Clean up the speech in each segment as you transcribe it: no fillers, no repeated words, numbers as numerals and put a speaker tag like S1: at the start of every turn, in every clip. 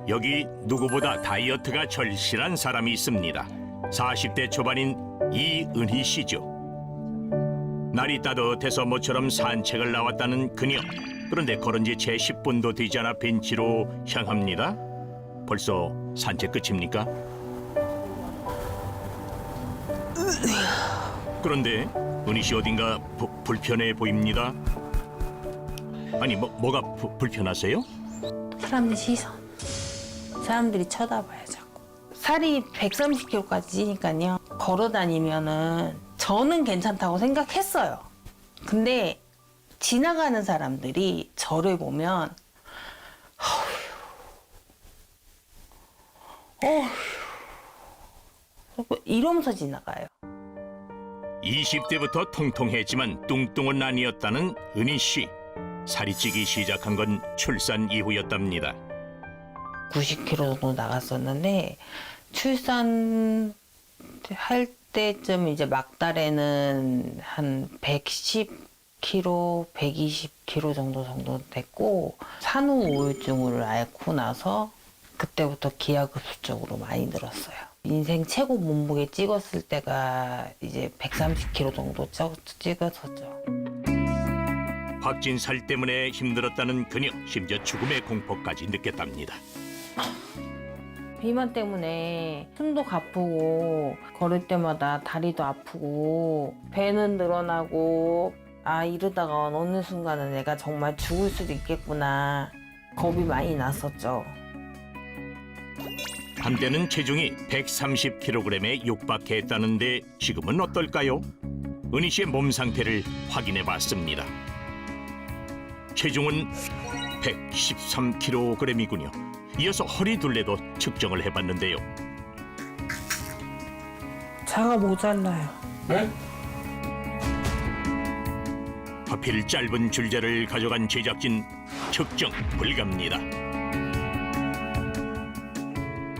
S1: 여기 누구보다 다이어트가 절실한 사람이 있습니다. 40대 초반인 이은희 씨죠. 날이 따뜻해서 모처럼 산책을 나왔다는 그녀. 그런데 걸은 지 채 10분도 되지 않아 벤치로 향합니다. 벌써 산책 끝입니까? 그런데 은희 씨 어딘가 불편해 보입니다. 아니 뭐가 불편하세요?
S2: 사람들 시선. 사람들이 쳐다봐요, 자꾸. 살이 130kg까지 찌니까요. 걸어 다니면은 저는 괜찮다고 생각했어요. 근데 지나가는 사람들이 저를 보면 어휴 이러면서 지나가요.
S1: 20대부터 통통했지만 뚱뚱은 아니었다는 은희 씨. 살이 찌기 시작한 건 출산 이후였답니다.
S2: 90kg 정도 나갔었는데 출산할 때쯤 이제 막달에는 한 110kg, 120kg 정도 됐고 산후 우울증을 앓고 나서 그때부터 기하급수적으로 많이 늘었어요. 인생 최고 몸무게 찍었을 때가 이제 130kg 정도 찍었었죠.
S1: 확진 살 때문에 힘들었다는 그녀. 심지어 죽음의 공포까지 느꼈답니다.
S2: 비만 때문에 숨도 가쁘고 걸을 때마다 다리도 아프고 배는 늘어나고 이러다가 어느 순간은 내가 정말 죽을 수도 있겠구나 겁이 많이 났었죠.
S1: 한때는 체중이 130kg에 육박했다는데 지금은 어떨까요? 은희 씨의 몸 상태를 확인해 봤습니다. 체중은 113kg이군요. 이어서 허리 둘레도 측정을 해봤는데요.
S2: 차가 모자라요.
S3: 네?
S1: 하필 짧은 줄자를 가져간 제작진 측정 불가입니다.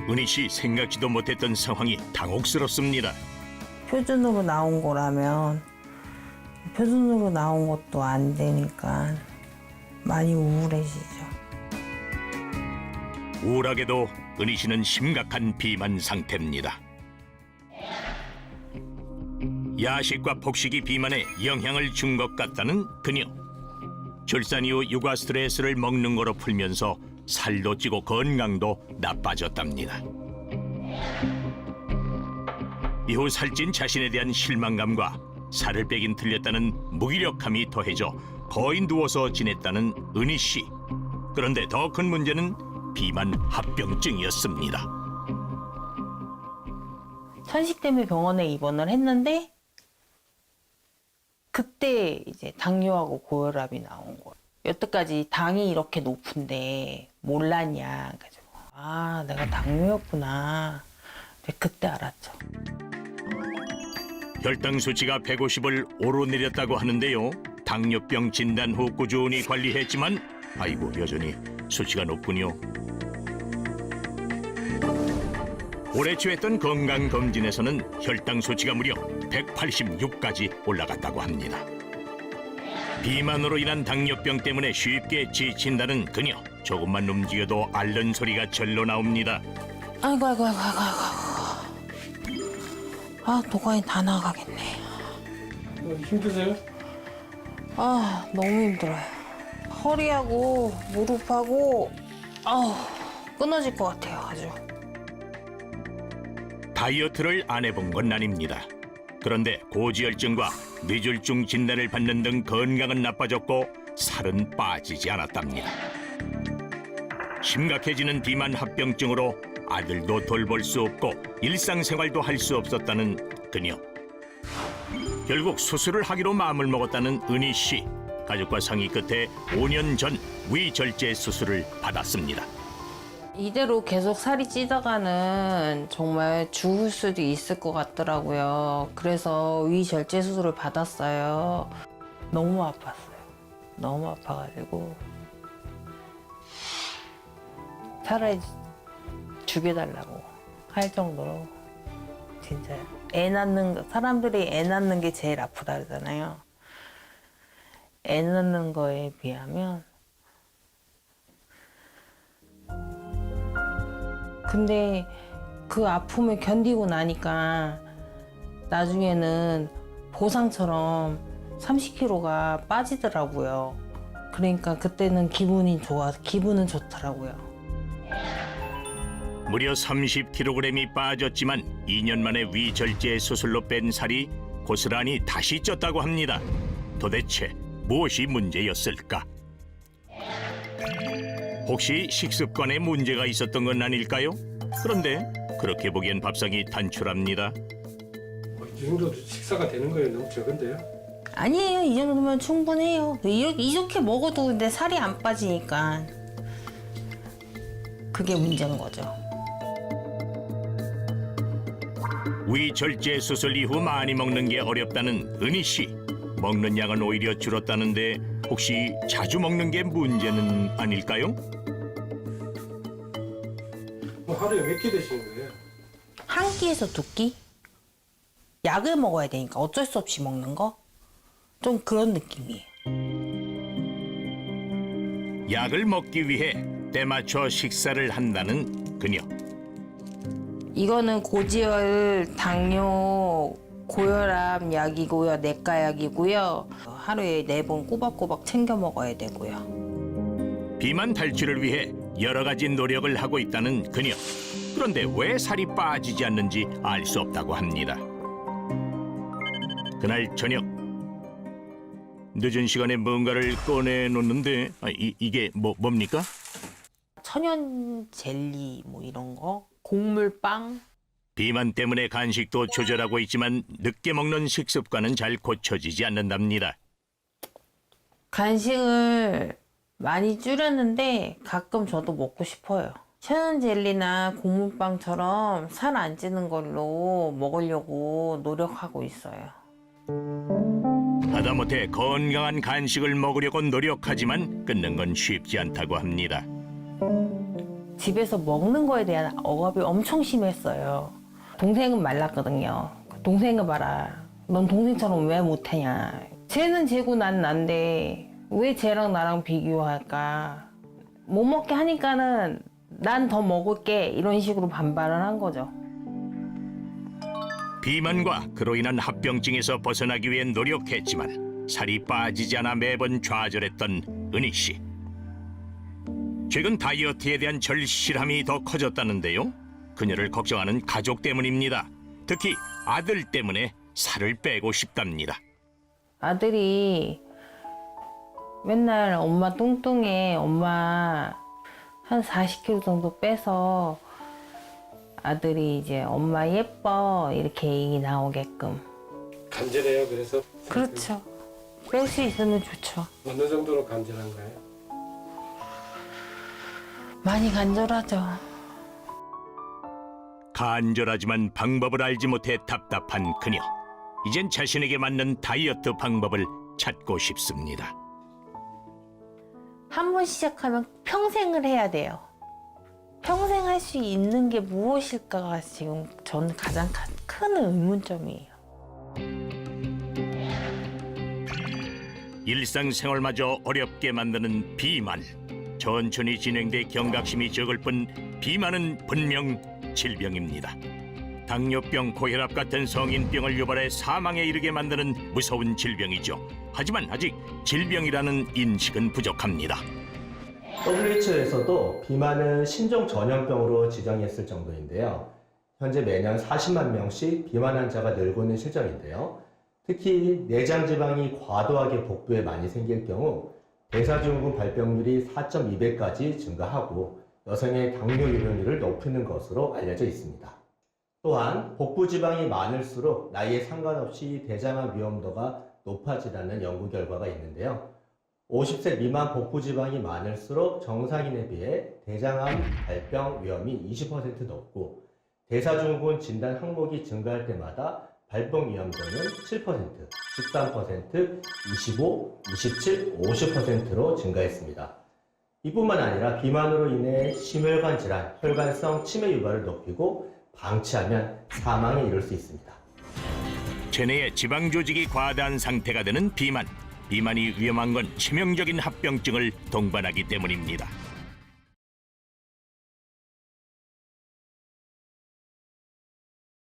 S1: 은희 씨 생각지도 못했던 상황이 당혹스럽습니다.
S2: 표준으로 나온 거라면 표준으로 나온 것도 안 되니까 많이 우울해지죠.
S1: 우울하게도 은희 씨는 심각한 비만 상태입니다. 야식과 폭식이 비만에 영향을 준 것 같다는 그녀. 출산 이후 육아 스트레스를 먹는 거로 풀면서 살도 찌고 건강도 나빠졌답니다. 이후 살찐 자신에 대한 실망감과 살을 빼긴 틀렸다는 무기력함이 더해져 거의 누워서 지냈다는 은희 씨. 그런데 더 큰 문제는 비만 합병증이었습니다.
S2: 천식 때문에 병원에 입원을 했는데 그때 이제 당뇨하고 고혈압이 나온 거예요. 여태까지 당이 이렇게 높은데 몰랐냐. 그래가지고 내가 당뇨였구나. 그때 알았죠.
S1: 혈당 수치가 150을 오르내렸다고 하는데요. 당뇨병 진단 후 꾸준히 관리했지만 여전히 수치가 높군요. 올해 초했던 건강검진에서는 혈당 수치가 무려 186까지 올라갔다고 합니다. 비만으로 인한 당뇨병 때문에 쉽게 지친다는 그녀. 조금만 움직여도 앓는 소리가 절로 나옵니다.
S2: 아이고. 도가니 다 나가겠네.
S3: 힘드세요?
S2: 너무 힘들어요. 허리하고 무릎하고 끊어질 것 같아요, 아주.
S1: 다이어트를 안 해본 건 아닙니다. 그런데 고지혈증과 뇌졸중 진단을 받는 등 건강은 나빠졌고 살은 빠지지 않았답니다. 심각해지는 비만 합병증으로 아들도 돌볼 수 없고 일상생활도 할 수 없었다는 그녀. 결국 수술을 하기로 마음을 먹었다는 은희 씨. 가족과 상의 끝에 5년 전 위절제 수술을 받았습니다.
S2: 이대로 계속 살이 찌다가는 정말 죽을 수도 있을 것 같더라고요. 그래서 위절제 수술을 받았어요. 너무 아팠어요. 너무 아파가지고 차라리 죽여달라고 할 정도로 진짜 사람들이 애 낳는 게 제일 아프다 그러잖아요. 애 낳는 거에 비하면 근데 그 아픔을 견디고 나니까 나중에는 보상처럼 30kg가 빠지더라고요. 그러니까 그때는 기분은 좋더라고요.
S1: 무려 30kg이 빠졌지만 2년 만에 위절제 수술로 뺀 살이 고스란히 다시 쪘다고 합니다. 도대체 무엇이 문제였을까? 혹시 식습관에 문제가 있었던 건 아닐까요? 그런데 그렇게 보기엔 밥상이 단출합니다.
S3: 이 정도 식사가 되는 거예요? 너무 적은데요?
S2: 아니에요. 이 정도면 충분해요. 이렇게 먹어도 근데 살이 안 빠지니까 그게 문제인 거죠.
S1: 위절제 수술 이후 많이 먹는 게 어렵다는 은희 씨. 먹는 양은 오히려 줄었다는데 혹시 자주 먹는 게 문제는 아닐까요?
S3: 뭐 하루에 몇 끼 드시는 거예요?
S2: 한 끼에서 두 끼? 약을 먹어야 되니까 어쩔 수 없이 먹는 거? 좀 그런 느낌이에요.
S1: 약을 먹기 위해 때맞춰 식사를 한다는 그녀.
S2: 이거는 고지혈, 당뇨, 고혈압 약이고요. 내과 약이고요. 하루에 4번 꼬박꼬박 챙겨 먹어야 되고요.
S1: 비만 탈출을 위해 여러 가지 노력을 하고 있다는 그녀. 그런데 왜 살이 빠지지 않는지 알 수 없다고 합니다. 그날 저녁 늦은 시간에 뭔가를 꺼내놓는데 이게 뭡니까?
S2: 천연 젤리 뭐 이런 거, 곡물빵.
S1: 비만 때문에 간식도 조절하고 있지만 늦게 먹는 식습관은 잘 고쳐지지 않는답니다.
S2: 간식을 많이 줄였는데 가끔 저도 먹고 싶어요. 천연 젤리나 곡물빵처럼 살 안 찌는 걸로 먹으려고 노력하고 있어요.
S1: 하다못해 건강한 간식을 먹으려고 노력하지만 끊는 건 쉽지 않다고 합니다.
S2: 집에서 먹는 거에 대한 억압이 엄청 심했어요. 동생은 말랐거든요. 동생을 봐라. 넌 동생처럼 왜 못하냐. 쟤는 쟤고 난 난데 왜 쟤랑 나랑 비교할까. 못 먹게 하니까는 난 더 먹을게. 이런 식으로 반발을 한 거죠.
S1: 비만과 그로 인한 합병증에서 벗어나기 위해 노력했지만 살이 빠지지 않아 매번 좌절했던 은희 씨. 최근 다이어트에 대한 절실함이 더 커졌다는데요. 그녀를 걱정하는 가족 때문입니다. 특히 아들 때문에 살을 빼고 싶답니다.
S2: 아들이 맨날 엄마 뚱뚱해. 엄마 한 40kg 정도 빼서 아들이 이제 엄마 예뻐 이렇게 얘기 나오게끔.
S3: 간절해요. 그래서
S2: 그렇죠. 뺄 수 있으면 좋죠.
S3: 어느 정도로 간절한가요?
S2: 많이 간절하죠.
S1: 간절하지만 방법을 알지 못해 답답한 그녀. 이젠 자신에게 맞는 다이어트 방법을 찾고 싶습니다.
S2: 한 번 시작하면 평생을 해야 돼요. 평생 할 수 있는 게 무엇일까가 지금 저는 가장 큰 의문점이에요.
S1: 일상생활마저 어렵게 만드는 비만. 천천히 진행돼 경각심이 적을 뿐 비만은 분명 질병입니다. 당뇨병, 고혈압 같은 성인병을 유발해 사망에 이르게 만드는 무서운 질병이죠. 하지만 아직 질병이라는 인식은 부족합니다.
S4: WHO에서도 비만은 신종 전염병으로 지정했을 정도인데요. 현재 매년 40만 명씩 비만 환자가 늘고 있는 실정인데요. 특히 내장 지방이 과도하게 복부에 많이 생길 경우 대사증후군 발병률이 4.2배까지 증가하고 여성의 당뇨 유병률을 높이는 것으로 알려져 있습니다. 또한 복부 지방이 많을수록 나이에 상관없이 대장암 위험도가 높아지다는 연구 결과가 있는데요. 50세 미만 복부 지방이 많을수록 정상인에 비해 대장암 발병 위험이 20% 높고 대사증후군 진단 항목이 증가할 때마다 발병 위험도는 7%, 13%, 25, 27, 50%로 증가했습니다. 이뿐만 아니라 비만으로 인해 심혈관 질환, 혈관성 치매 유발을 높이고 방치하면 사망에 이를 수 있습니다.
S1: 체내에 지방 조직이 과다한 상태가 되는 비만. 비만이 위험한 건 치명적인 합병증을 동반하기 때문입니다.